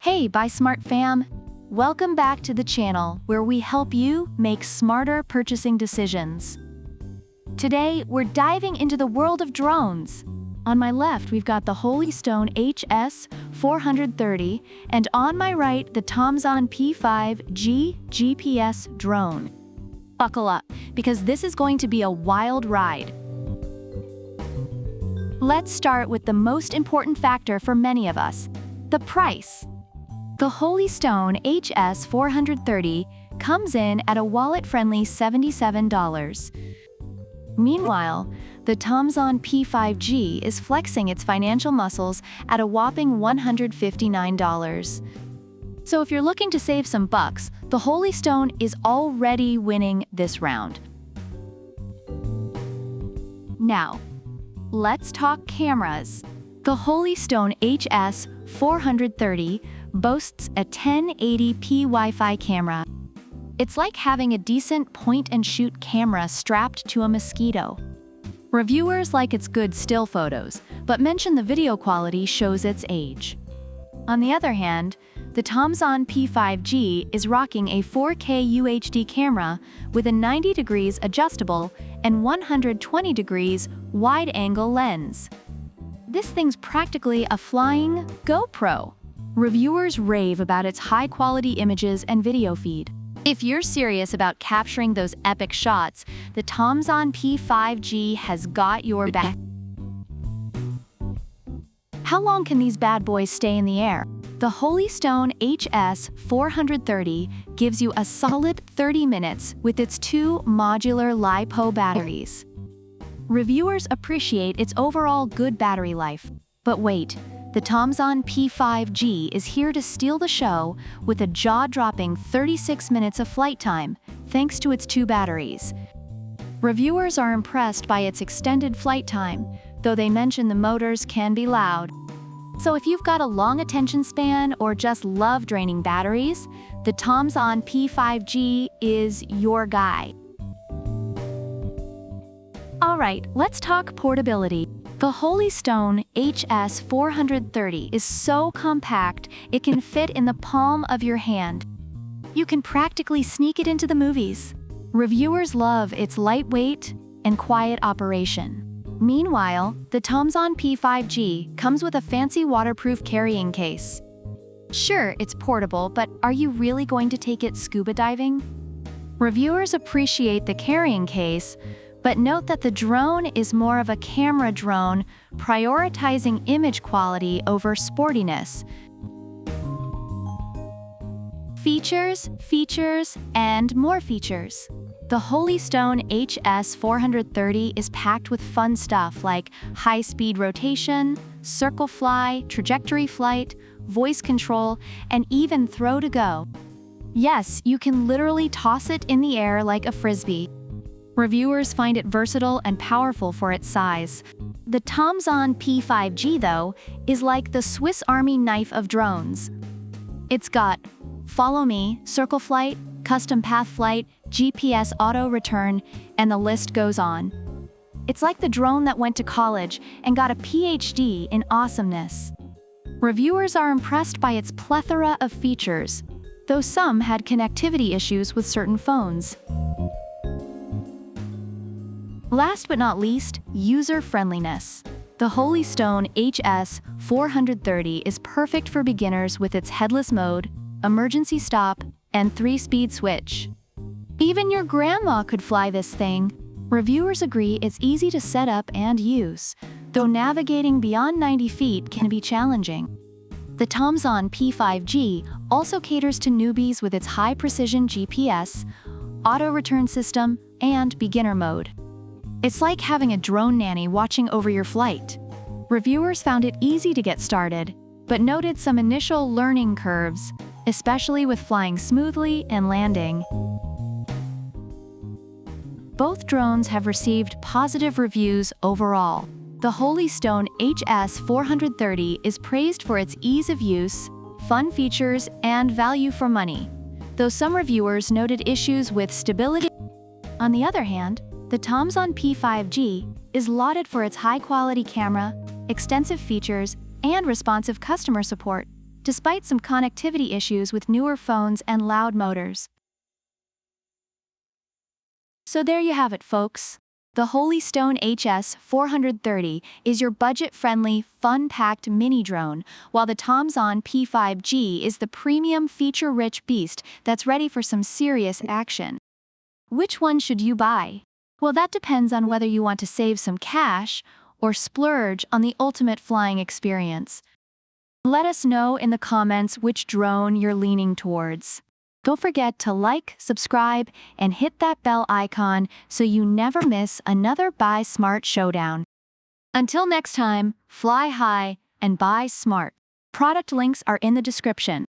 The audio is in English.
Hey, Buy Smart fam! Welcome back to the channel where we help you make smarter purchasing decisions. Today, we're diving into the world of drones. On my left, we've got the Holystone HS-430, and on my right, the TOMZON P5G GPS drone. Buckle up, because this is going to be a wild ride. Let's start with the most important factor for many of us, the price. The Holystone HS-430 comes in at a wallet-friendly $77. Meanwhile, the TOMZON P5G is flexing its financial muscles at a whopping $159. So if you're looking to save some bucks, the Holystone is already winning this round. Now, let's talk cameras. The Holystone HS-430 boasts a 1080p Wi-Fi camera. It's like having a decent point-and-shoot camera strapped to a mosquito. Reviewers like its good still photos, but mention the video quality shows its age. On the other hand, the TOMZON P5G is rocking a 4K UHD camera with a 90 degrees adjustable and 120 degrees wide-angle lens. This thing's practically a flying GoPro. Reviewers rave about its high-quality images and video feed. If you're serious about capturing those epic shots, the TOMZON P5G has got your back. How long can these bad boys stay in the air? The Holystone HS-430 gives you a solid 30 minutes with its two modular LiPo batteries. Reviewers appreciate its overall good battery life. But wait, the TOMZON P5G is here to steal the show with a jaw-dropping 36 minutes of flight time, thanks to its two batteries. Reviewers are impressed by its extended flight time, though they mention the motors can be loud. So if you've got a long attention span or just love draining batteries, the TOMZON P5G is your guy. Alright, let's talk portability. The Holystone HS-430 is so compact, it can fit in the palm of your hand. You can practically sneak it into the movies. Reviewers love its lightweight and quiet operation. Meanwhile, the TOMZON P5G comes with a fancy waterproof carrying case. Sure, it's portable, but are you really going to take it scuba diving? Reviewers appreciate the carrying case, but note that the drone is more of a camera drone, prioritizing image quality over sportiness. Features, and more features. The Holystone HS-430 is packed with fun stuff like high-speed rotation, circle fly, trajectory flight, voice control, and even throw to go. Yes, you can literally toss it in the air like a frisbee. Reviewers find it versatile and powerful for its size. The TOMZON P5G, though, is like the Swiss Army knife of drones. It's got follow me, circle flight, custom path flight, GPS auto return, and the list goes on. It's like the drone that went to college and got a PhD in awesomeness. Reviewers are impressed by its plethora of features, though some had connectivity issues with certain phones. Last but not least, user-friendliness. The Holystone HS-430 is perfect for beginners with its headless mode, emergency stop, and 3-speed switch. Even your grandma could fly this thing. Reviewers agree it's easy to set up and use, though navigating beyond 90 feet can be challenging. The TOMZON P5G also caters to newbies with its high-precision GPS, auto-return system, and beginner mode. It's like having a drone nanny watching over your flight. Reviewers found it easy to get started, but noted some initial learning curves, especially with flying smoothly and landing. Both drones have received positive reviews overall. The Holystone HS-430 is praised for its ease of use, fun features, and value for money, though some reviewers noted issues with stability. On the other hand, the TOMZON P5G is lauded for its high-quality camera, extensive features, and responsive customer support. despite some connectivity issues with newer phones and loud motors. So there you have it, folks. The Holy Stone HS430 is your budget-friendly, fun-packed mini drone, while the TOMZON P5G is the premium feature-rich beast that's ready for some serious action. Which one should you buy? Well, that depends on whether you want to save some cash or splurge on the ultimate flying experience. Let us know in the comments which drone you're leaning towards. Don't forget to like, subscribe, and hit that bell icon so you never miss another Buy Smart showdown. Until next time, fly high and buy smart. Product links are in the description.